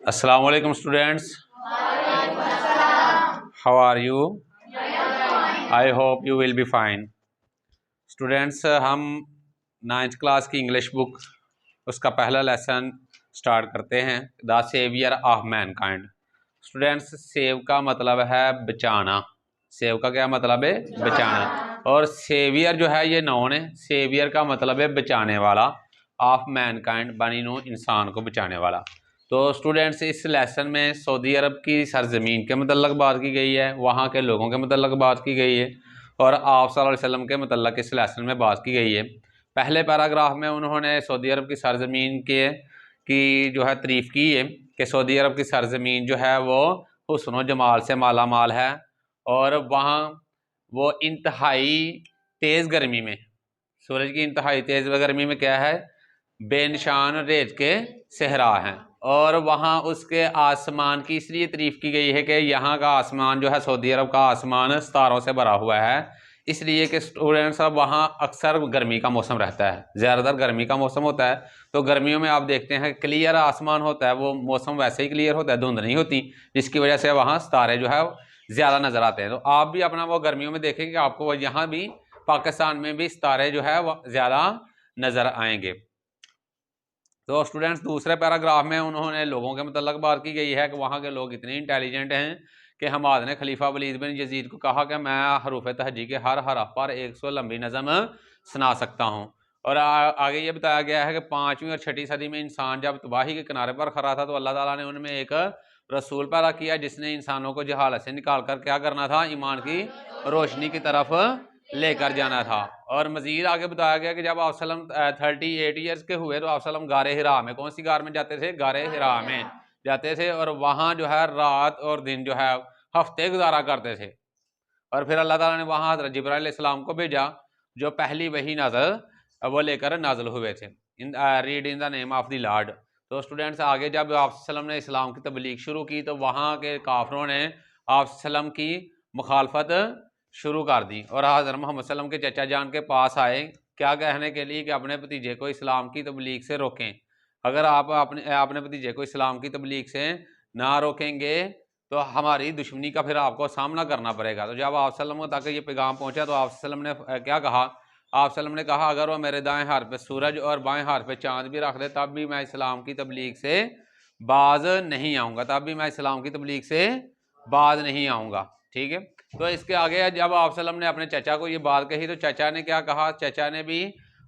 Assalamu alaikum students. How are you? I hope you will be fine. Students, हम 9th class की English book उसका पहला lesson start करते हैं, the saviour of mankind. Students, save का मतलब है बचाना। सेव का क्या मतलब है? बचाना। और सेवियर जो है ये नाउन है। सेवियर का मतलब है बचाने वाला, ऑफ मैनकाइंड बनी नो इंसान को बचाने वाला। तो स्टूडेंट्स, इस लेसन में सऊदी अरब की सरजमीन के मतलब बात की गई है, वहाँ के लोगों के मतलब बात की गई है और आप सल्लल्लाहु अलैहि वसल्लम के मतलब इस लेसन में बात की गई है। पहले पैराग्राफ में उन्होंने सऊदी अरब की सरजमीन की जो है तारीफ़ की है कि सऊदी अरब की सरजमीन जो है वो हुस्न व जमाल से माला माल है और वहाँ वो इंतहाई तेज़ गर्मी में, सूरज की इंतहाई तेज़ गर्मी में क्या है, बेनिशान रेत के सहरा हैं। और वहाँ उसके आसमान की इसलिए तारीफ़ की गई है कि यहाँ का आसमान जो है, सऊदी अरब का आसमान सितारों से भरा हुआ है, इसलिए कि स्टूडेंट्स अब वहाँ अक्सर गर्मी का मौसम रहता है, ज़्यादातर गर्मी का मौसम होता है। तो गर्मियों में आप देखते हैं क्लियर आसमान होता है, वो मौसम वैसे ही क्लियर होता है, धुंध नहीं होती, जिसकी वजह से वहाँ सितारे जो है ज़्यादा नज़र आते हैं। तो आप भी अपना वो गर्मियों में देखेंगे कि आपको यहाँ भी पाकिस्तान में भी सितारे जो है वो ज़्यादा नज़र आएंगे। तो स्टूडेंट्स, दूसरे पैराग्राफ में उन्होंने लोगों के मतलब बात की गई है कि वहाँ के लोग इतने इंटेलिजेंट हैं कि हमाद ने खलीफा वलीद बिन यजीद को कहा कि मैं हरूफ तहजी के हर हरफ पर 100 लंबी नज़म सुना सकता हूँ। और आगे ये बताया गया है कि 5वीं और 6वीं सदी में इंसान जब तबाही के किनारे पर खड़ा था तो अल्लाह ताला ने उनमें एक रसूल पैदा किया जिसने इंसानों को जहालत से निकाल कर क्या करना था, ईमान की रोशनी की तरफ लेकर जाना था। और मजीद आगे बताया गया कि जब आप 38 ईयर्स के हुए तो आप गारे हिरा में, कौन सी गार में जाते थे? गारे हिरा में जाते थे और वहाँ जो है रात और दिन जो है हफ्ते गुजारा करते थे। और फिर अल्लाह ताला ने वहाँ हज़रत जिब्राइल अलैहिस्सलाम को भेजा जो पहली वही नाज़िल वो लेकर नाज़िल हुए थे, read in the name of the Lord. तो स्टूडेंट्स, आगे जब आप ने इस्लाम की तबलीग शुरू की तो वहाँ के काफरों ने आप की मुखालफत शुरू कर दी और हज़रत मोहम्मद सल्लम के चचा जान के पास आए, क्या कहने के लिए कि अपने भतीजे को इस्लाम की तबलीग से रोकें। अगर आप अपने भतीजे को इस्लाम की तबलीग से ना रोकेंगे तो हमारी दुश्मनी का फिर आपको सामना करना पड़ेगा। तो जब आप सल्लम तक ये पैगाम पहुंचा तो आप सल्लम ने क्या कहा? आप सल्लम ने कहा अगर वो मेरे दाएं हाथ पे सूरज और बाएं हाथ पे चांद भी रख दे तब भी मैं इस्लाम की तबलीग से बाज नहीं आऊँगा, तब भी मैं इस्लाम की तबलीग से बाज नहीं आऊँगा। ठीक है। तो इसके आगे जब आप सल्लम ने अपने चचा को ये बात कही तो चचा ने क्या कहा? चचा ने भी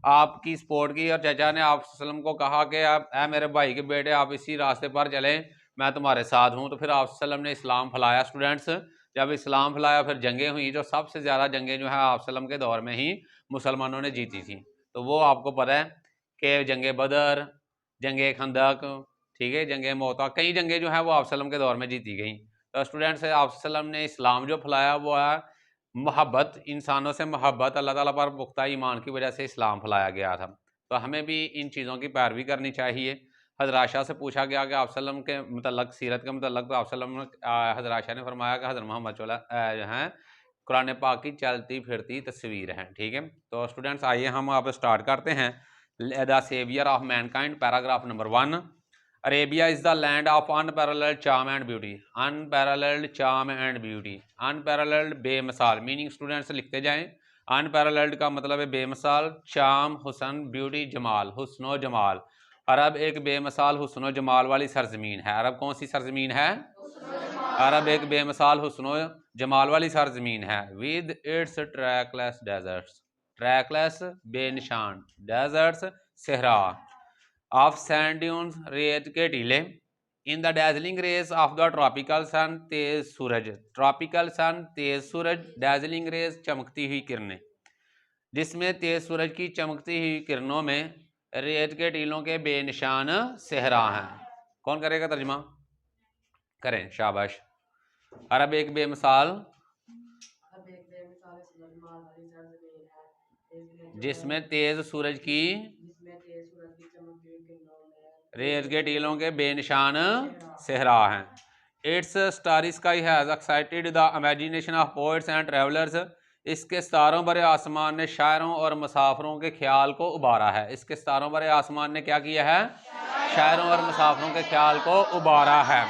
आपकी सपोर्ट की और चचा ने आप सल्लम को कहा कि आप मेरे भाई के बेटे आप इसी रास्ते पर चलें, मैं तुम्हारे साथ हूँ। तो फिर आप सल्लम ने इस्लाम फैलाया। स्टूडेंट्स, जब इस्लाम फैलाया फिर जंगें हुई, जो सबसे ज़्यादा जंगें जो है आप सल्लम के दौर में ही मुसलमानों ने जीती थी। तो वो आपको पता है कि जंगे बदर, जंगे खंदक, ठीक है, जंगे मोता, कई जंगें जो है वो आप सल्लम के दौर में जीती गई। तो स्टूडेंट्स, आप सल्लम ने इस्लाम जो फैलाया वो है मोहब्बत, इंसानों से मोहब्बत, अल्लाह ताला पर पुख्ता ईमान की वजह से इस्लाम फैलाया गया था। तो हमें भी इन चीज़ों की पैरवी करनी चाहिए। हज़रत आयशा से पूछा गया कि आप सल्लम के मतलब सीरत के मतलब, तो आप सल्लम हज़रत आयशा ने फरमाया कि हज़रत मोहम्मद जो हैं कुरान पाक की चलती फिरती तस्वीर हैं। ठीक है। तो स्टूडेंट्स, आइए हम अब स्टार्ट करते हैं the saviour of mankind, paragraph number 1। Arabia is the land of unparalleled charm and beauty. Unparalleled charm and beauty, unparalleled बेमिसाल, मीनिंग स्टूडेंट्स लिखते जाएं। अनपैरेलल्ड का मतलब है बेमिसाल, चार्म हुस्न, ब्यूटी जमाल, हुस्न जमाल। अरब एक बेमिसाल हुस्न जमाल वाली सरजमीन है। अरब कौन सी सरजमीन है? अरब एक बेमिसाल हुस्न जमाल वाली सरजमीन है। With its trackless deserts, trackless बेनिशान, डेजर्ट्स सहरा, ऑफ सैंड ड्यून्स रेत के टीले, in the dazzling rays of the tropical sun तेज सूरज, ट्रॉपिकल सन तेज सूरज, डेजलिंग रेस चमकती हुई किरणें, जिसमें तेज सूरज की चमकती हुई किरणों में रेत के टीलों के बेनिशान सहरा हैं। कौन करेगा तर्जमा? करें, शाबाश। अरब एक बेमिसाल जिसमें तेज सूरज की रेत के टीलों के बेनिशान सहरा हैं। It's starry sky has excited the imagination of poets and travellers, इसके सितारों भरे आसमान ने शायरों और मुसाफिरों के ख्याल को उबारा है। इसके सितारों भरे आसमान ने क्या किया है? शायरों और मुसाफिरों के ख्याल को उबारा है।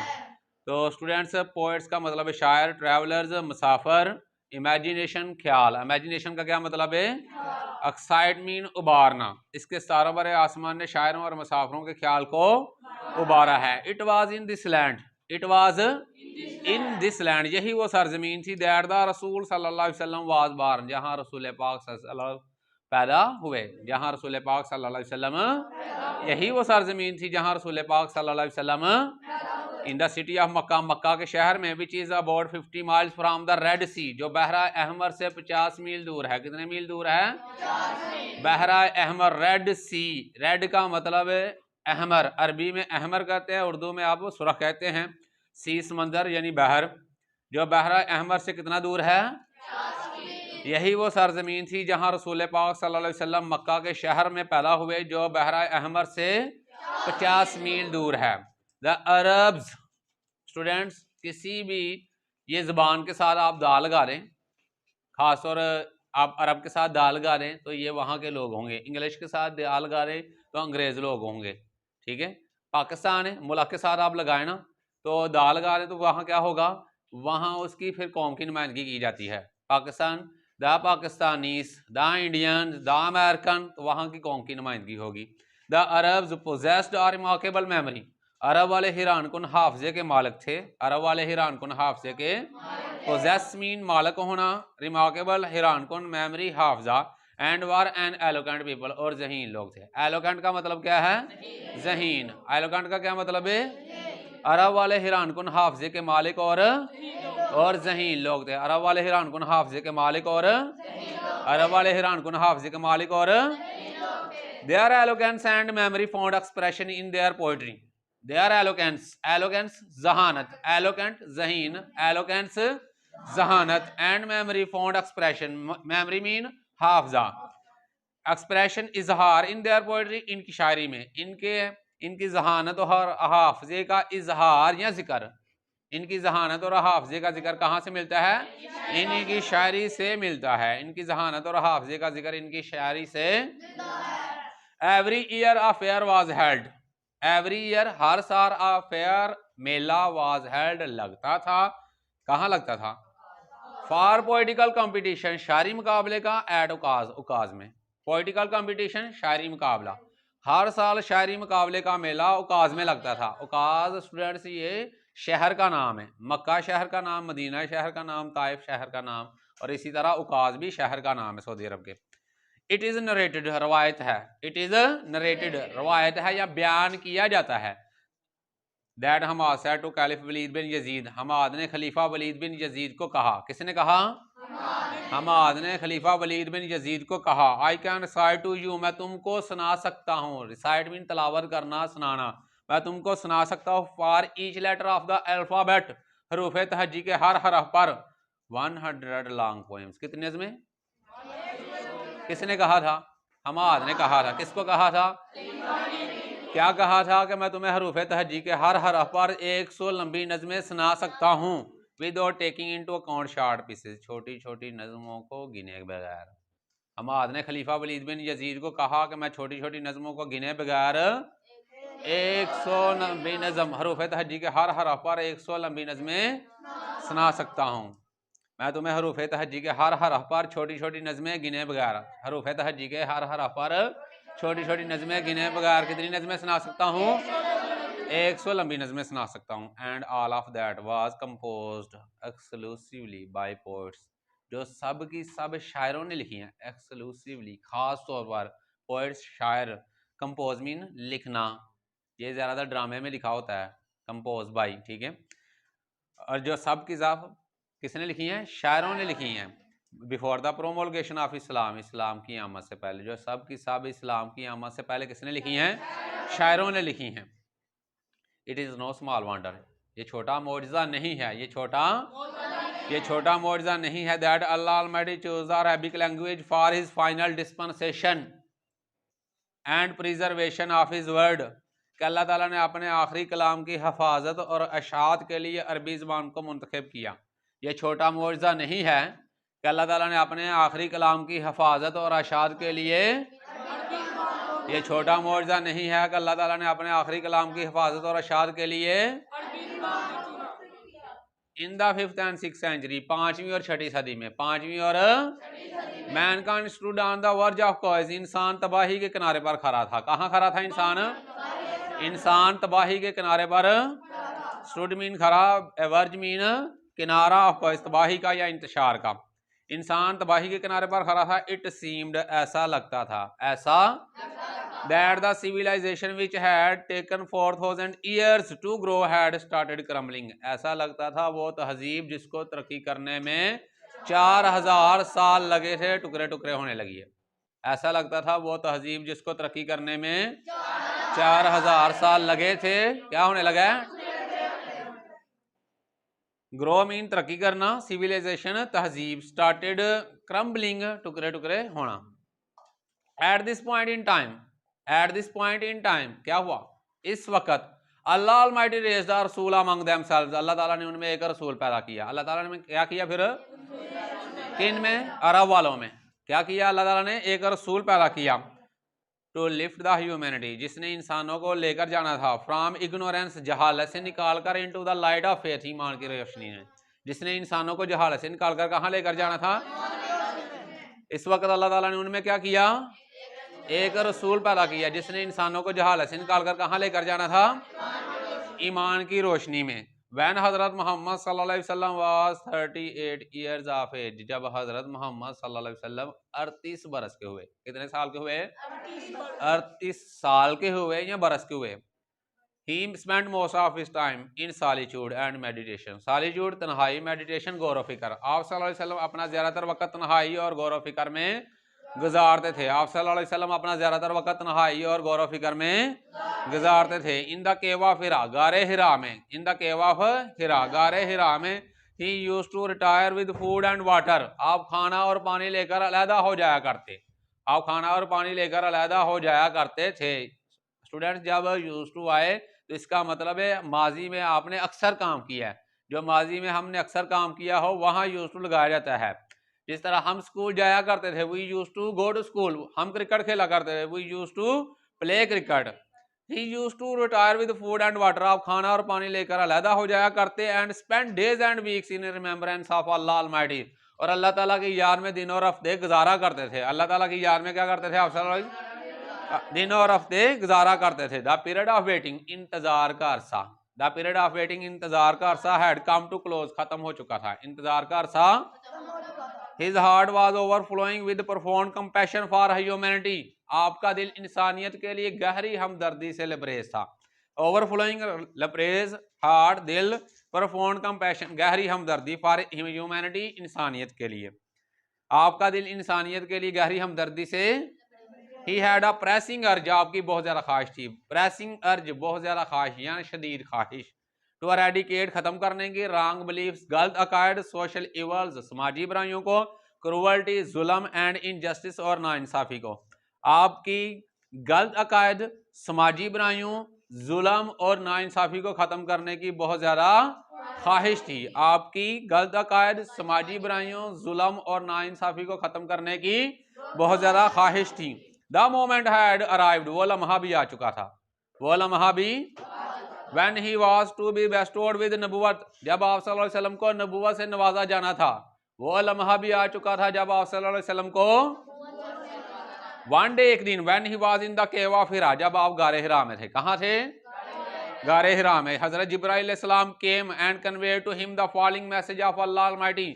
तो स्टूडेंट्स, पोएट्स का मतलब है शायर, ट्रैवलर्स मुसाफिर, इमेजिनेशन ख्याल। इमेजिनेशन का क्या मतलब है? एक्साइट मीन उबारना। इसके सारों बरे आसमान ने शायरों और मुसाफिरों के ख्याल को उबारा है। It was in this land, it was in this land, यही वो सरजमीन थी, दैट द रसूल सल्लल्लाहु अलैहि वसल्लम वाज बार्न, जहां रसूल पाक सल्लल्लाहु अलैहि वसल्लम पैदा हुए, जहां रसूल पाक सल्लल्लाहु अलैहि वसल्लम, यही वो सरजमीन थी जहां रसूल पाक सल्लल्लाहु अलैहि वसल्लम in the city of Mecca, Mecca के शहर में, which is about 50 miles from the Red Sea, जो बहरा अहमर से 50 मील दूर है। कितने मील दूर है? 50 मील। बहरा अहमर, रेड सी, रेड का मतलब है अहमर, अरबी में अहमर कहते हैं, उर्दू में आप सुरख कहते हैं। सी समंदर यानी बहर, जो बहरा अहमर से कितना दूर है? 50 मील। यही वो सरजमीन थी जहां रसूल पाक सल्लल्लाहु अलैहि वसल्लम मक्का के शहर में पैदा हुए, जो बहरा अहमर से 50 मील दूर है। द अरब्स, स्टूडेंट्स, किसी भी ये ज़बान के साथ आप दा लगा दें, खासतौर आप अरब के साथ दा लगा दें तो ये वहाँ के लोग होंगे, इंग्लिश के साथ दा लगा दें तो अंग्रेज़ लोग होंगे। ठीक है, पाकिस्तान है, मुल्क के साथ आप लगाए ना तो दा लगा दें तो वहाँ क्या होगा? वहाँ उसकी फिर कौम की नुमाइंदगी की जाती है। Pakistan, the Pakistanis, the Indian, the American, तो वहाँ की कौम की नुमाइंदगी होगी। The Arabs possessed are remarkable memory, Arab वाले हिरान कुन हाफजे के मालिक थे, अरब वाले हिरान कुन हाफजे के, पोजेस मीन मालिक होना, रिमार्केबल हिरान कुन मेमोरी हाफजा, and were an eloquent people, और जहीन लोग थे। एलोकेंट का मतलब क्या है? जहीन। एलोकेंट का क्या मतलब है? अरब वाले हिरान कुन हाफजे के मालिक और जहीन लोग थे। अरब वाले हिरान कुन हाफजे के मालिक और अरब वाले हिरान कुन हाफजे के मालिक और their eloquence and memory found expression in their poetry. Their eloquence, eloquence जहानत, एलोकेंट जहीन, एलोकेंस जहानत, and memory found expression, memory mean हाफजा, एक्सप्रेशन इजहार इन देयर पोएट्री, इनकी शायरी में इनकी जहानत और हाफजे का इजहार या जिक्र, इनकी जहानत और हाफजे का जिक्र कहाँ से मिलता है? इनकी शायरी से मिलता है। इनकी जहानत और हाफजे का जिक्र इनकी शायरी से। Every year a fair was held, every year हर साल अ फेयर मेला वाज हेल्ड लगता था। कहाँ लगता था? फॉर पोइटिकल कंपटीशन, शायरी मुकाबले का, एट उकाज, उकाज में। पोइटिकल कंपटीशन शायरी मुकाबला, हर साल शायरी मुकाबले का मेला उकाज में लगता था। उकाज स्टूडेंट्स ये शहर का नाम है, मक्का शहर का नाम, मदीना शहर का नाम, ताइफ शहर का नाम, और इसी तरह उकाज भी शहर का नाम है सऊदी अरब के। इट इज नरेटेड, रवायत है, इट इज नरेटेड, रवायत है या बयान किया जाता है, that Hammad said to caliph Walid bin Yazid, Hammad ने खलीफा वलीद बिन यजीद को कहा। किसने कहा? हमाद ने खलीफा वलीद बिन यजीद को कहा। I can recite to you, मैं तुमको सुना सकता हूँ, रिसाइट मीन तलावत करना, सुनाना, मैं तुमको सुना सकता हूँ, for each letter of the alphabet, हरूफ तहजी के हर हरफ पर 100 लॉन्ग पोएम्स। कितने नज़में? किसने कहा था? हमाद ने कहा था। किसको कहा था? क्या कहा था? कि मैं तुम्हें हरूफ तहजी के हर हरफ पर 100 लंबी नज़में सुना सकता हूँ, without taking into account short pieces, छोटी छोटी नज़मों को गिने बगैर। हमाद ने खलीफा वलीद बिन यजीद को कहा कि मैं छोटी छोटी नज़मों को गिने बगैर 100 लंबी नज़म, हरूफ तहजी के हर हरफ पर 100 लंबी नज़में सुना सकता हूँ। मैं तुम्हें हरूफ तहजी के हर हरफ पर छोटी छोटी नज़में गिने बगैर, हरूफ तहजी के हर हरफ पर छोटी छोटी नज़में गिने बगैर कितनी नज़में सुना सकता हूँ? 100 लंबी नज़में सुना सकता हूँ। And all of that was composed exclusively by poets, जो सब की सब शायरों ने लिखी हैं, एक्सक्लूसिवली खास तौर पर पोएट्स, शायर। कंपोज मीन लिखना, ये ज़्यादातर ड्रामे में लिखा होता है, कंपोज बाई, ठीक है। और जो सब की सब किसने लिखी हैं? शायरों ने लिखी हैं। बिफोर द प्रोमोलगेशन ऑफ इस्लाम, इस्लाम की आमद से पहले, जो सब की सब इस्लाम की आमद से पहले किसने लिखी हैं? शायरों ने लिखी हैं। It is know small wonder, ये छोटा मोजज़ा नहीं है, ये छोटा मोजज़ा नहीं है, that Allah almighty choose the Arabic language for his final dispensation and preservation of his word, कि अल्लाह ताला ने अपने आखिरी कलाम की हफाजत और अशात के लिए अरबी ज़बान को मुंतखब किया। ये छोटा मोजज़ा नहीं है कि अल्लाह ताला ने अपने आखिरी कलाम की हफाजत और अशात के लिए ये छोटा मौजज़ा नहीं है कि अल्लाह ताला ने अपने आखिरी कलाम की हिफाजत और अशाद के लिए in the 5th and 6th century, 5वीं और 6ठी सदी में, 5वीं और Mankind stood on the verge of cause, इंसान तबाही के किनारे पर खड़ा था। कहाँ खड़ा था इंसान? इंसान तबाही के किनारे पर, स्टूड मीन खड़ा, वर्ज मीन किनारा ऑफ कॉज तबाही का या इंतशार का। इंसान तबाही के किनारे पर खड़ा था। इट सीम्ड ऐसा लगता था, ऐसा that the civilization which had taken 4000 years to grow had started crumbling, ऐसा लगता था वो तहजीब जिसको तरक्की करने में 4000 साल लगे थे टुकड़े टुकड़े होने लगी है। ऐसा लगता था वो तहजीब जिसको तरक्की करने में 4000 साल लगे थे, क्या होने लगा है? ग्रो मीन तरक्की करना, सिविलाइजेशन तहजीब, स्टार्टेड क्रम्बलिंग टुकड़े टुकड़े होना। At this point in time, at this point in time क्या हुआ? इस वक्त अल्लाह अलमाइटी रेज़्ड द रसूल अमंग देमसेल्व्स, अल्लाह ताला ने उनमें एक रसूल पैदा किया। अल्लाह ताला ने क्या किया फिर? किन में? अरब वालों में। क्या किया? अल्लाह ताला ने एक रसूल पैदा किया। टू लिफ्ट द ह्यूमैनिटी, जिसने इंसानों को लेकर जाना था, फ्रॉम इग्नोरेंस जहालत से निकालकर into the light of faith, ईमान की रोशनी में। जिसने इंसानों को जहालत से निकालकर कहाँ लेकर जाना था? इस वक्त अल्लाह ताला ने उनमें क्या किया? एक रसूल पैदा किया जिसने इंसानों को जहालत से निकालकर कहाँ लेकर जाना था? ईमान की रोशनी में। वैन हजरत मोहम्मद सल्लल्लाहु अलैहि वसल्लम वाज 38 ईयर्स ऑफ एज, जब हजरत मोहम्मद सल्लल्लाहु अलैहि वसल्लम 38 बरस के हुए। कितने साल के हुए? 38 साल के हुए या बरस के हुए। He spent most of his time in solitude and meditation. Solitude तन्हाई, meditation गौर व फिक्र। आप सल्लल्लाहु अलैहि वसल्लम अपना ज़्यादातर वक्त तन्हाई और गौर व फिक्र में गुजारते थे। आप सल्लल्लाहु अलैहि वसल्लम अपना ज़्यादातर वक्त तन्हाई और गौर व फिक्र में गुजारते थे। इन द केव ऑफ हिरा, गारे हिरा में, इन द केव ऑफ हिरा, गारे हिरा में। He used to retire with food and water. आप खाना और पानी लेकर अलहदा हो जाया करते, आप खाना और पानी लेकर अलहदा हो जाया करते थे। स्टूडेंट्स जब यूज टू आए तो इसका मतलब है माजी में आपने अक्सर काम किया है। जो माजी में हमने अक्सर काम किया हो वहाँ यूज टू लगाया जाता है। जिस तरह हम स्कूल जाया करते थे, we use to go to school. हम क्रिकेट खेला करते थे, we use to play cricket. He use to retire with food and water, आप खाना और पानी लेकर अलहदा हो जाया करते। And spend days and weeks in remembrance of Allah almighty, और अल्लाह ताला की याद में दिन और हफ्ते गुजारा करते थे। अल्लाह ताला की याद में क्या करते थे? आप दिन और हफ्ते गुजारा करते थे। द पीरियड ऑफ वेटिंग, इंतजार का अरसा, द पीरियड ऑफ वेटिंग, इंतजार का अरसा हैड कम टू क्लोज, खत्म हो चुका था। इंतजार का अरसा। His heart was overflowing with profound compassion for humanity, आपका दिल इंसानियत के लिए गहरी हमदर्दी से लबरेज था। ओवरफ्लोइंग लबरेज, हार्ट दिल, प्रोफाउंड कंपैशन गहरी हमदर्दी, फॉर ह्यूमैनिटी इंसानियत के लिए। आपका दिल इंसानियत के लिए गहरी हमदर्दी से। He had a pressing urge, आपकी बहुत ज़्यादा ख्वाहिश थी। pressing urge बहुत ज़्यादा ख्वाहिश यानी शदीद ख्वाहिश। to eradicate ख़त्म करने की, wrong beliefs गलत अकायद, social evils समाजी बुराइयों को, cruelty जुल्म and injustice और नाइंसाफ़ी को। आपकी गलत अकायद, समाजी बुराइयों, जुल्म और नाइंसाफ़ी को ख़त्म करने की बहुत ज़्यादा ख्वाहिश थी। आपकी गलत अकायद, समाजी बुराइयों, जुल्म और नाइंसाफ़ी को ख़त्म करने की बहुत ज़्यादा ख्वाहिश थी। द मोमेंट हैड अराइव्ड, वो लम्हा भी आ चुका था, वो लम्हा भी। When he was to be bestowed with नबुवत, जब आप सल्लल्लाहु अलैहि वसल्लम को नबुवत से नवाजा जाना था, वो लम्हा भी आ चुका था जब आप सल्लल्लाहु अलैहि वसल्लम को वन डे, एक दिन, when he was in the cave of हिरा, जब आप गारे हिरा में थे। कहाँ थे? गारे हिरा में। हजरत जिब्राइल अलैहिस्सलाम came and conveyed to him the following message of Allah Almighty,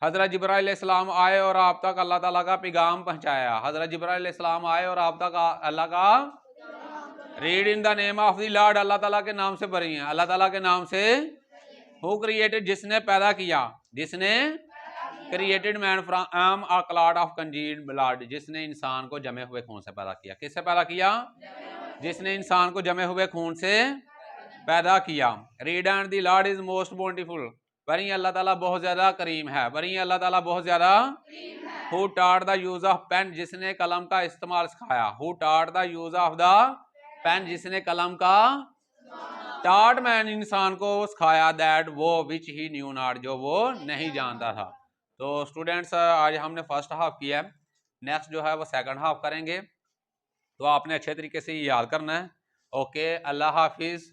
हजरत जिब्राइल अलैहिस्सलाम आए और आप तक अल्लाह ताला का पैगाम पहुंचाया। हजरत जिब्राइल अलैहिस्सलाम आए और आप तक अल्लाह का, read in the name of the lord, Allah ताला के नाम से पढ़िए, अल्लाह ताला के नाम से। हु क्रिएटेड, जिसने पैदा किया, जिसने created man from a cloud of congealed blood, जिसने इंसान को जमे हुए खून से पैदा किया। किससे पैदा किया? जिसने इंसान को जमे हुए खून से पैदा किया। Read and the lord is most bountiful, बरी अल्लाह ताला बहुत ज्यादा करीम है, बरी अल्लाह ताला बहुत ज्यादा। Who taught the use of pen, जिसने कलम का इस्तेमाल सिखाया। Who taught the use of the pen, जिसने कलम का, टाट मैन इंसान को सिखाया, दैट वो विच ही न्यू नॉट, जो वो नहीं जानता था। तो स्टूडेंट्स आज हमने फर्स्ट हाफ किया है, नेक्स्ट जो है वो सेकंड हाफ करेंगे। तो आपने अच्छे तरीके से याद करना है। ओके, अल्लाह हाफिज़।